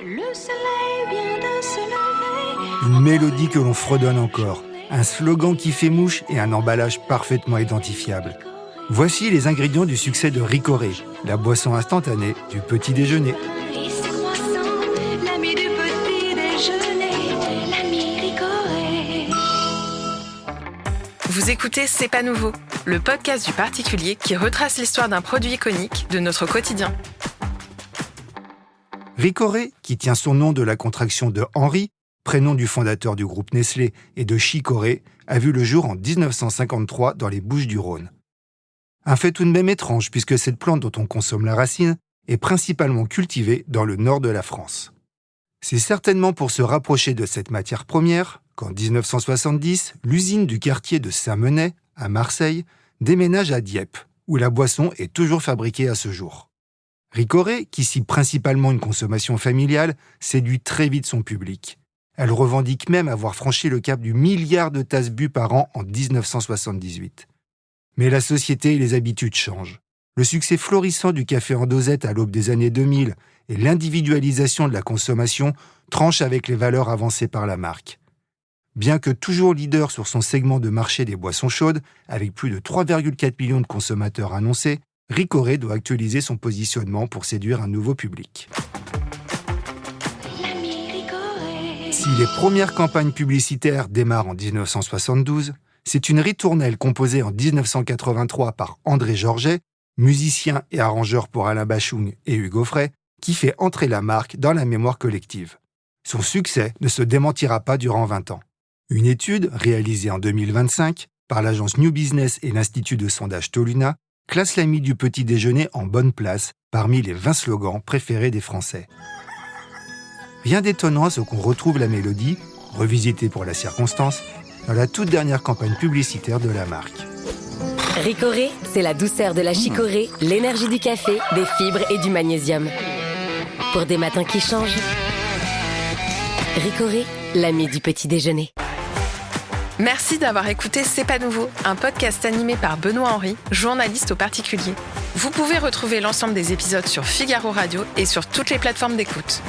Le soleil vient de se lever. Une mélodie que l'on fredonne encore, un slogan qui fait mouche et un emballage parfaitement identifiable. Voici les ingrédients du succès de Ricoré, la boisson instantanée du petit déjeuner. Et ses croissants, l'ami du petit déjeuner, l'ami Ricoré. Vous écoutez C'est pas nouveau, le podcast du particulier qui retrace l'histoire d'un produit iconique de notre quotidien. Ricoré, qui tient son nom de la contraction de Henri, prénom du fondateur du groupe Nestlé, et de chicorée, a vu le jour en 1953 dans les Bouches-du-Rhône. Un fait tout de même étrange puisque cette plante dont on consomme la racine est principalement cultivée dans le nord de la France. C'est certainement pour se rapprocher de cette matière première qu'en 1970, l'usine du quartier de Saint-Menet, à Marseille, déménage à Dieppe, où la boisson est toujours fabriquée à ce jour. Ricoré, qui cible principalement une consommation familiale, séduit très vite son public. Elle revendique même avoir franchi le cap du milliard de tasses bues par an en 1978. Mais la société et les habitudes changent. Le succès florissant du café en dosette à l'aube des années 2000 et l'individualisation de la consommation tranchent avec les valeurs avancées par la marque. Bien que toujours leader sur son segment de marché des boissons chaudes, avec plus de 3,4 millions de consommateurs annoncés, Ricoré doit actualiser son positionnement pour séduire un nouveau public. Si les premières campagnes publicitaires démarrent en 1972, c'est une ritournelle composée en 1983 par André Georget, musicien et arrangeur pour Alain Bachung et Hugo Frey, qui fait entrer la marque dans la mémoire collective. Son succès ne se démentira pas durant 20 ans. Une étude, réalisée en 2025 par l'agence New Business et l'Institut de sondage Toluna, classe l'ami du petit déjeuner en bonne place parmi les 20 slogans préférés des Français. Rien d'étonnant à ce qu'on retrouve la mélodie, revisitée pour la circonstance, dans la toute dernière campagne publicitaire de la marque. Ricoré, c'est la douceur de la chicorée, l'énergie du café, des fibres et du magnésium. Pour des matins qui changent, Ricoré, l'ami du petit déjeuner. Merci d'avoir écouté C'est pas nouveau, un podcast animé par Benoît Henry, journaliste au particulier. Vous pouvez retrouver l'ensemble des épisodes sur Figaro Radio et sur toutes les plateformes d'écoute.